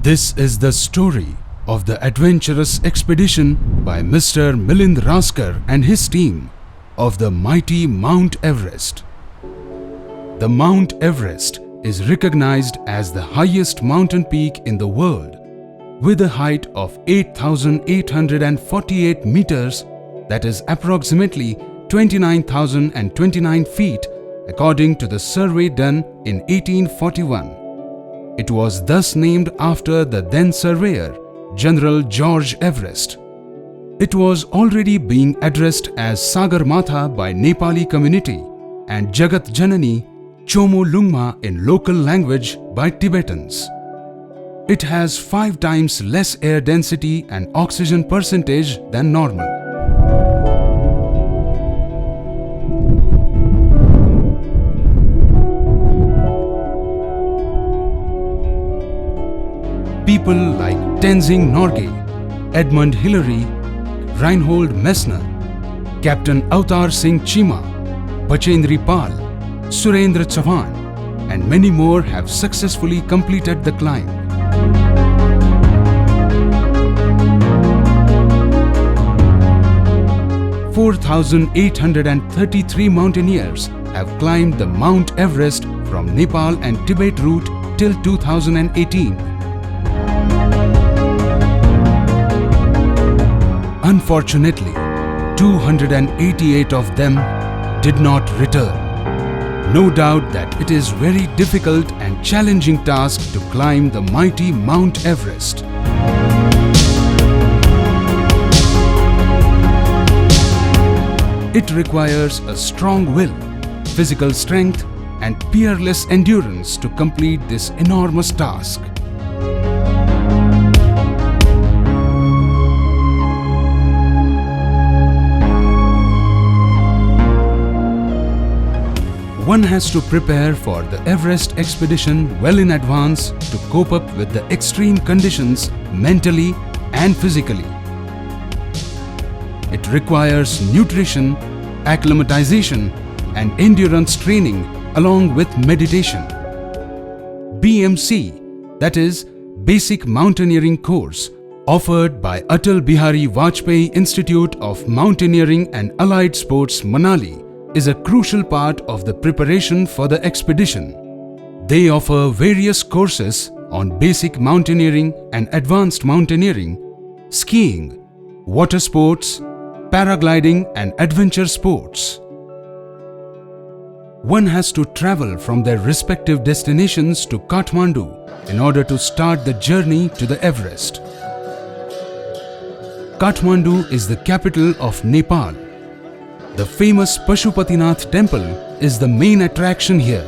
This is the story of the adventurous expedition by Mr. Milind Raskar and his team of the mighty Mount Everest. The Mount Everest is recognized as the highest mountain peak in the world, with a height of 8,848 meters, that is approximately 29,029 feet, according to the survey done in 1841. It was thus named after the then surveyor, General George Everest. It was already being addressed as Sagarmatha by Nepali community and Jagat Janani Chomo Lungma in local language by Tibetans. It has 5 times less air density and oxygen percentage than normal. People like Tenzing Norgay, Edmund Hillary, Reinhold Messner, Captain Avtar Singh Chima, Bachendri Pal, Surendra Chauhan, and many more have successfully completed the climb. (4,833) mountaineers have climbed the Mount Everest from Nepal and Tibet route till 2018. Unfortunately, 288 of them did not return. No doubt that it is very difficult and challenging task to climb the mighty Mount Everest. It requires a strong will, physical strength, and peerless endurance to complete this enormous task. One has to prepare for the Everest expedition well in advance to cope up with the extreme conditions mentally and physically. It requires nutrition, acclimatization, and endurance training along with meditation. BMC, that is Basic Mountaineering Course, offered by Atal Bihari Vajpayee Institute of Mountaineering and Allied Sports, Manali, is a crucial part of the preparation for the expedition. They offer various courses on basic mountaineering and advanced mountaineering, skiing, water sports, paragliding and adventure sports. One has to travel from their respective destinations to Kathmandu in order to start the journey to the Everest. Kathmandu is the capital of Nepal. The famous Pashupatinath temple is the main attraction here.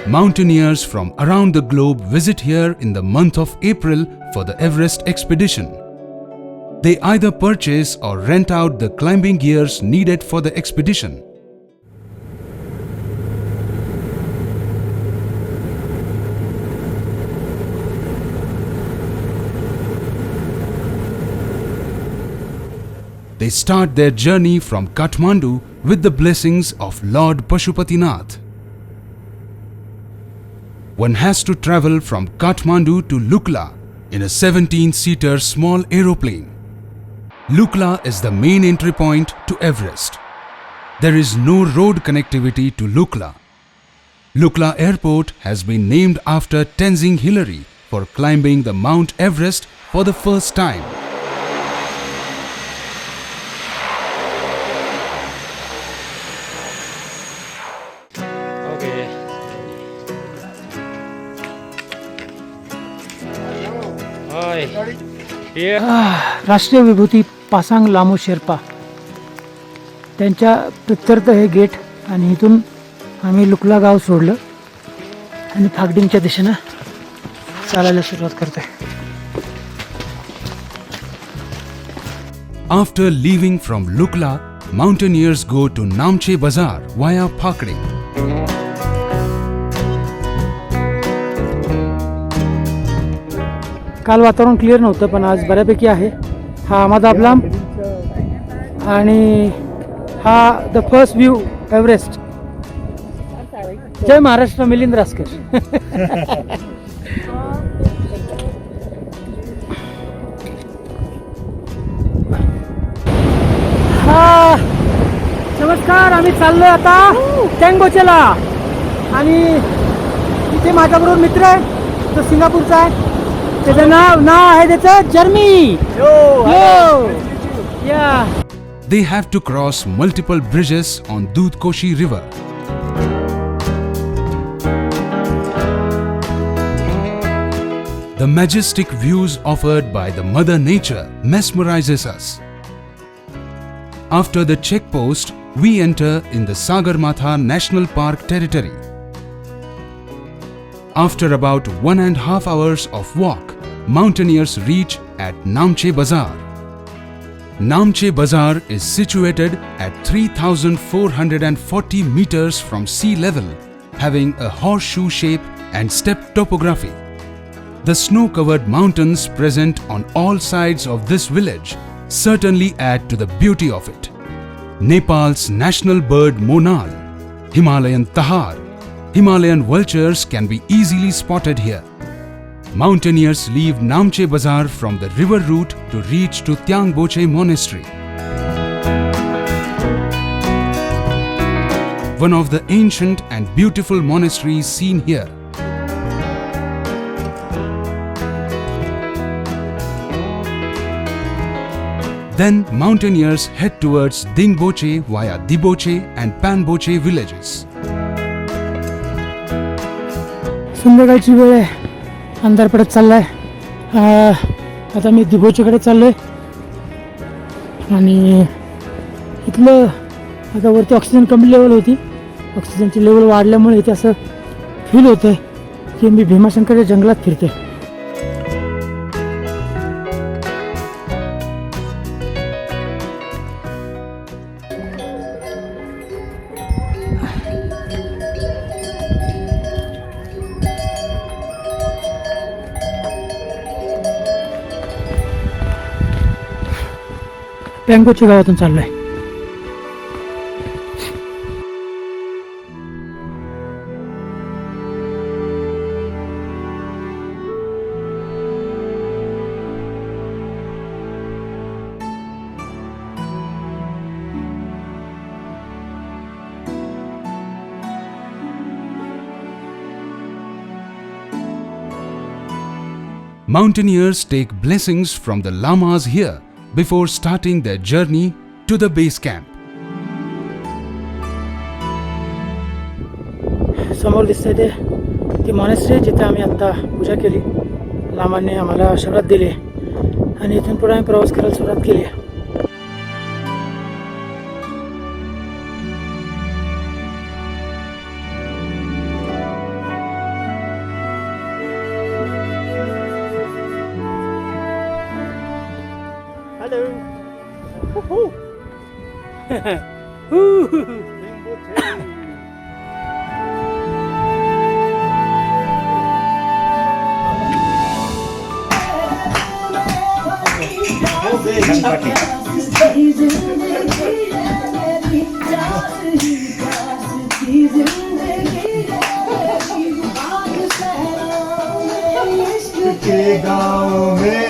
Mountaineers from around the globe visit here in the month of April for the Everest expedition. They either purchase or rent out the climbing gears needed for the expedition. They start their journey from Kathmandu with the blessings of Lord Pashupatinath. One has to travel from Kathmandu to Lukla in a 17-seater small aeroplane. Lukla is the main entry point to Everest. There is no road connectivity to Lukla. Lukla Airport has been named after Tenzing Hillary for climbing the Mount Everest for the first time. राष्ट्रीय विभूती पासांग लामो शेर्पा त्यांच्या प्रत्यर्थ हे gate आणि इथून आम्ही लुकला गाव सोडलं आणि फागडिंगच्या दिशेनं चालायला सुरुवात करतोय. After leaving from Lukla, mountaineers go to Namche Bazaar via Phakding. काल वातावरण क्लिअर नव्हतं पण आज बऱ्यापैकी आहे. हा अहमदाबाद आणि हा द फर्स्ट व्ह्यू एव्हरेस्ट. जय महाराष्ट्र मिलिंद रासकर. हा नमस्कार. आम्ही चाललोय आता टँगोचेला आणि इथे माझ्याबरोबर मित्र आहे तो सिंगापूरचा आहे. त्याचं नाव आहे त्याचं जर्मी. या They have to cross multiple bridges on Dudhkoshi River. The majestic views offered by the Mother Nature mesmerizes us. After the checkpost, we enter in the Sagarmatha National Park territory. After about 1.5 hours of walk, mountaineers reach at Namche Bazaar. Namche Bazaar is situated at 3,440 meters from sea level, having a horseshoe shape and steppe topography. The snow-covered mountains present on all sides of this village certainly add to the beauty of it. Nepal's national bird Monal, Himalayan tahar, Himalayan vultures can be easily spotted here. Mountaineers leave Namche Bazaar from the river route to reach to Tyangboche Monastery, one of the ancient and beautiful monasteries seen here. Then mountaineers head towards Dingboche via Diboche and Panboche villages. संध्याकाळची वेळ आहे. अंधार पडत चाललाय. आता मी दिबोचेकडे चाललोय आणि इथलं आता वरती ऑक्सिजन कमी लेवल होती. ऑक्सिजनची लेवल वाढल्यामुळे इथे असं फील होतंय की मी भीमाशंकरच्या जंगलात फिरते. टँगोचे गावातून चाललोय. Mountaineers take blessings from the lamas here before starting their journey to the base camp. समोर दिसतंय ती मॉनेस्ट्री जिथे आम्ही आता पूजा केली. लामांनी आम्हाला आशीर्वाद दिले आणि इथून पुढे आम्ही प्रवास करायला सुरुवात केली. के गाँव में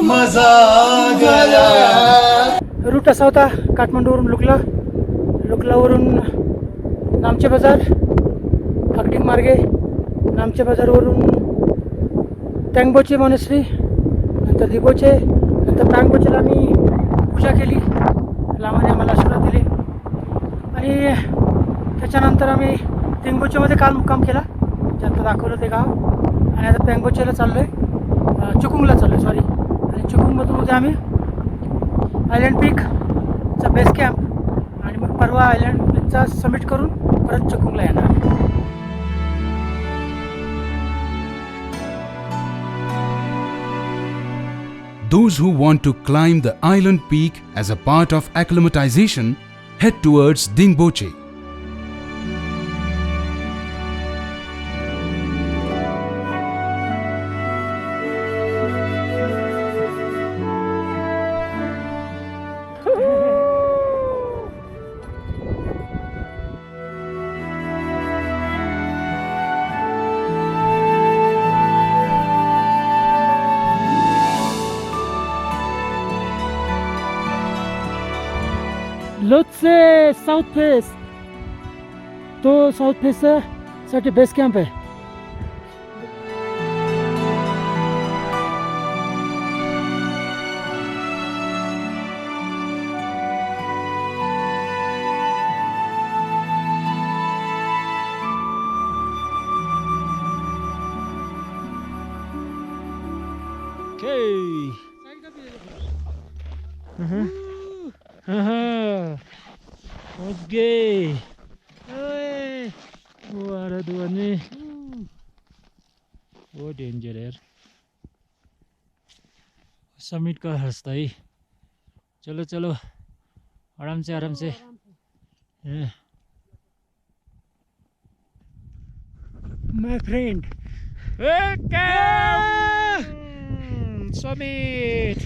मजा गया. रूट असा होता काठमांडूवरून लुकला, लुकलावरून नामचे बाजार, फाकडिंग मार्गे नामचे बाजारवरून टँगबोचे मॉनेस्ट्री, नंतर दिबोचे, नंतर टँगबोचेला आम्ही पूजा केली. लामाने आम्हाला आशीर्वाद दिले आणि त्याच्यानंतर आम्ही टेंगबोचेमध्ये काल मुक्काम केला, ज्यात दाखवलं ते गाव. आणि आता टँगबोचेला चाललो आहे, चुकुंगला चाललो आहे सॉरी. आणि चुकुंगमधून उद्या आम्ही आयलँड पीकचा बेस कॅम्प आणि मग परवा आयलँड पीकचा समिट करून परत चुकुंगला येणार. Those who want to climb the island peak as a part of acclimatization head towards Dingboche. South face. तो साऊथ फेस साठी बेस कॅम्प आहे. Okay. वो डेंजर यार. समिट का रास्ता ही. चलो चलो आराम से. My friend. Summit.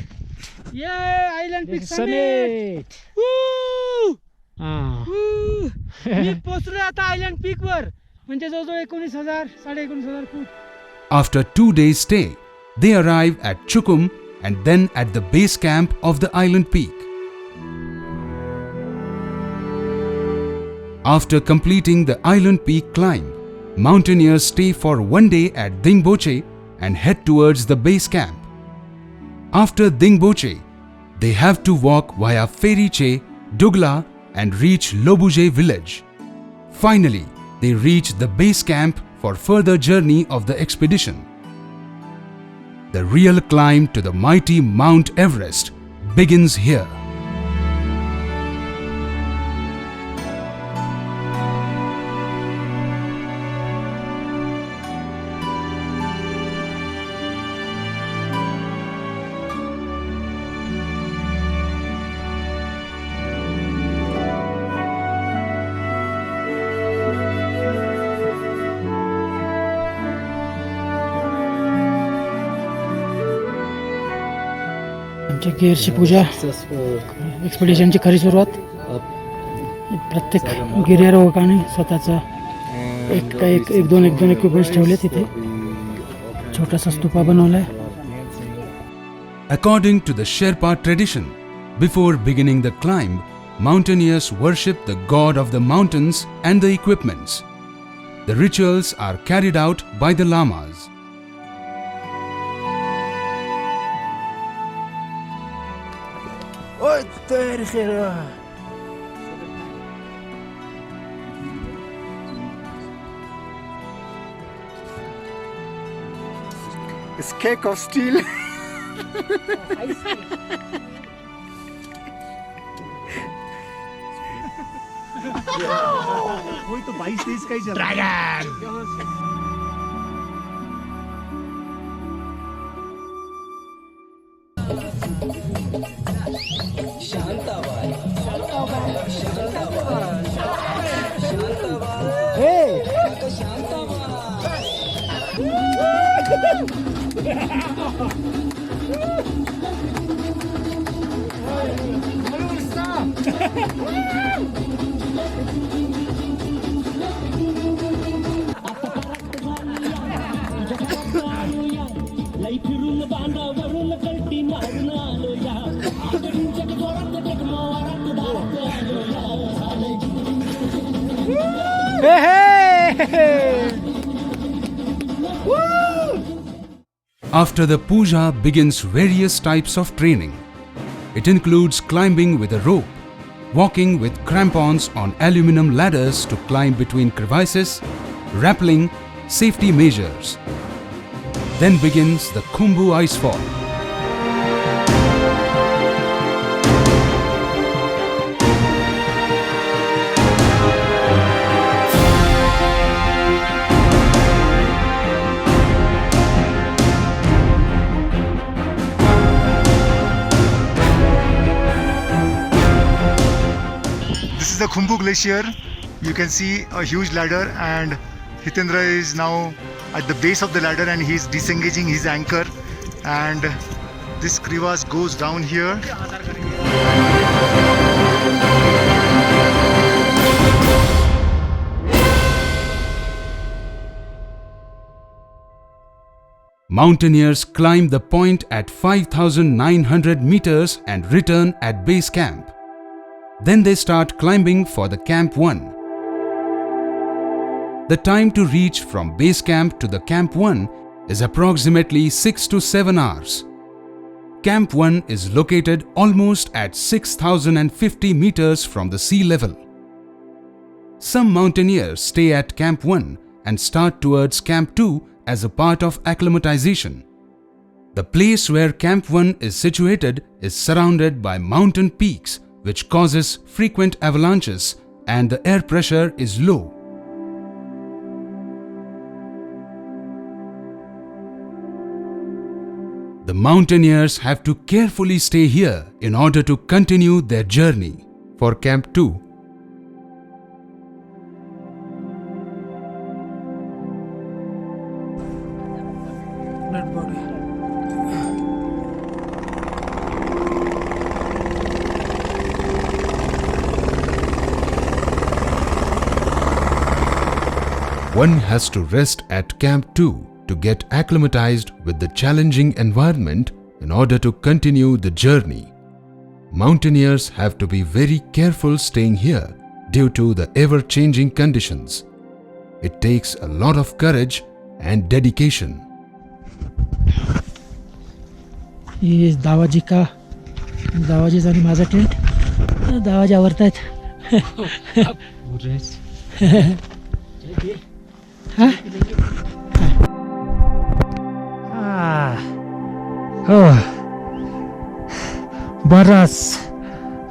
Yeah, Island Peak Summit. Woo! मी पोहोचलो आता आयलँड पीक वर. म्हणजे जवळजवळ 19,000 19,500 फूट. After 2 days stay, they arrive at Chukum and then at the base camp of the island peak. After completing the island peak climb, mountaineers stay for 1 day at Dingboche and head towards the base camp. After Dingboche, they have to walk via Feriche, Dugla and reach Lobuje village. Finally, they reach the base camp for further journey of the expedition. The real climb to the mighty Mount Everest begins here. आमच्या गिअरची पूजा, एक्सपिडिशनची खरी सुरुवात. प्रत्येक गिर्यारोहकाने स्वतःचा एक दोन equipments ठेवले तिथे. छोटासा स्तूपा बनवलाय. According to the Sherpa tradition, before beginning the climb, mountaineers worship the god of the mountains and the equipments. The rituals are carried out by the lamas. It's cake of steel. कोई तो 22-23 का ही चल रहा है. After the puja begins various types of training. It includes climbing with a rope, walking with crampons on aluminum ladders to climb between crevices, rappelling, safety measures. Then begins the Khumbu Icefall. This is the Khumbu Glacier. You can see a huge ladder, and Hitendra is now at the base of the ladder and he is disengaging his anchor, and this crevasse goes down here. Mountaineers climb the point at 5,900 meters and return at base camp. Then they start climbing for the Camp 1. The time to reach from base camp to the Camp 1 is approximately 6 to 7 hours. Camp 1 is located almost at 6,050 meters from the sea level. Some mountaineers stay at Camp 1 and start towards Camp 2 as a part of acclimatization. The place where Camp 1 is situated is surrounded by mountain peaks, which causes frequent avalanches, and the air pressure is low. The mountaineers have to carefully stay here in order to continue their journey. For Camp 2, Dead body. one has to rest at Camp 2 to get acclimatized with the challenging environment in order to continue the journey. Mountaineers have to be very careful staying here due to the ever-changing conditions. It takes a lot of courage and dedication. ही दावाजीचा आणि माझा tent. दावाजी आवरतायत.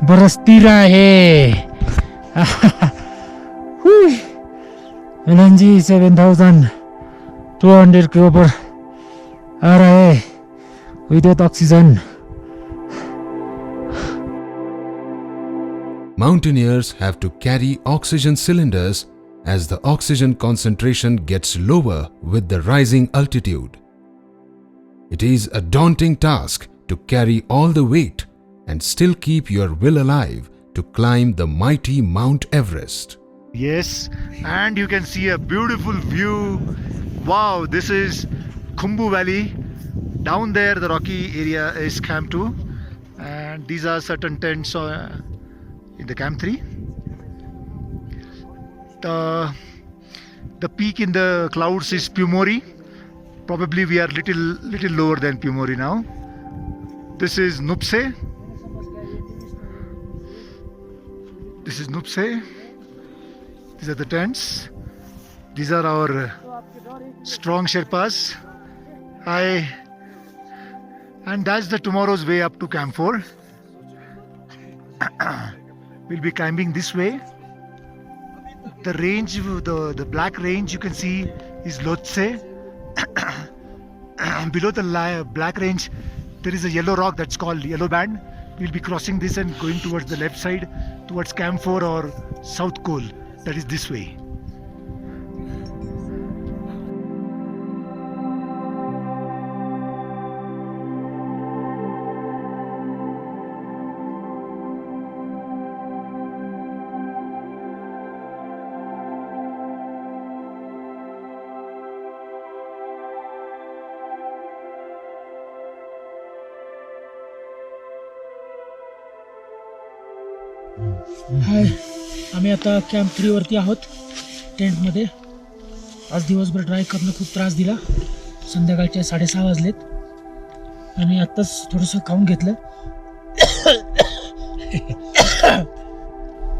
बरस तीरा है. LNG 7,200 के ऊपर आ रहा है without oxygen. Mountaineers have to carry oxygen cylinders as the oxygen concentration gets lower with the rising altitude. It is a daunting task to carry all the weight and still keep your will alive to climb the mighty Mount Everest. Yes, and you can see a beautiful view. Wow, this is Khumbu Valley. Down there, the rocky area is Camp 2, and these are certain tents in the Camp 3. The peak in the clouds is Pumori. Probably we are little lower than Pumori now. This is Nupse. This is Nupse. These are the tents. These are our strong Sherpas. And that's the tomorrow's way up to Camp 4. We'll be climbing this way. The range, the black range you can see is Lhotse. Below the black range, there is a yellow rock that's called Yellow Band. We'll be crossing this and going towards the left side, towards Camp 4 or South Col. That is this way. हाय, आम्ही आता camp 3 वरती आहोत टेंटमध्ये. आज दिवसभर drive करणं खूप त्रास दिला. संध्याकाळचे 6:30 वाजलेत आणि आत्ताच थोडंसं खाऊन घेतलं.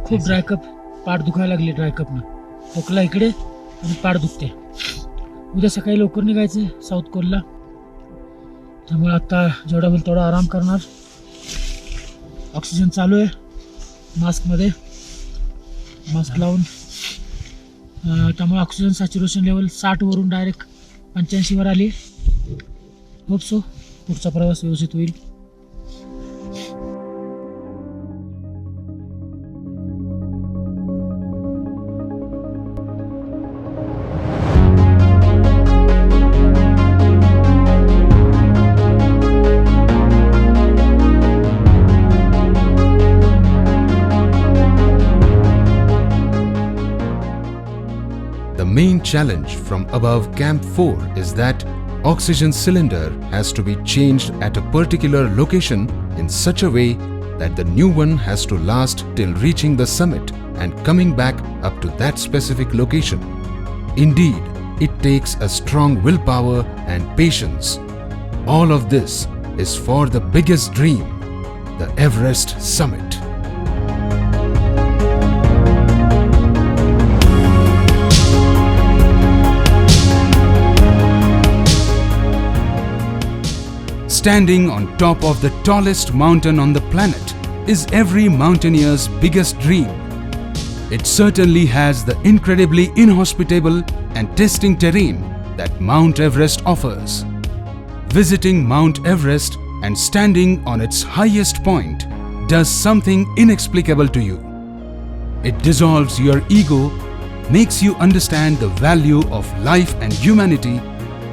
खूप ड्रायकप, पाठ दुखायला लागली ड्रायकपनं. खोकला इकडे आणि पाठ दुखते. उद्या सकाळी लवकर निघायचं साऊथ कोलला. त्यामुळे आता जेवढा होईल तेवढा आराम करणार. ऑक्सिजन चालू आहे मास्कमध्ये, मास्क लावून. त्यामुळे ऑक्सिजन सॅच्युरेशन लेवल 60 वरून डायरेक्ट 85 वर आली. होप सो पुढचा प्रवास व्यवस्थित होईल. The main challenge from above Camp 4 is that oxygen cylinder has to be changed at a particular location in such a way that the new one has to last till reaching the summit and coming back up to that specific location. Indeed, it takes a strong willpower and patience. All of this is for the biggest dream, the Everest summit. Standing on top of the tallest mountain on the planet is every mountaineer's biggest dream. It certainly has the incredibly inhospitable and testing terrain that Mount Everest offers. Visiting Mount Everest and standing on its highest point does something inexplicable to you. It dissolves your ego, makes you understand the value of life and humanity,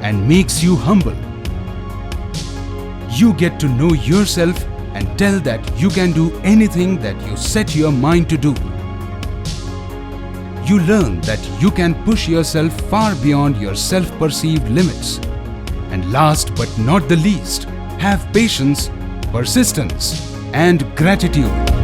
and makes you humble. You get to know yourself and tell that you can do anything that you set your mind to do. You learn that you can push yourself far beyond your self-perceived limits. And last but not the least, have patience, persistence, and gratitude.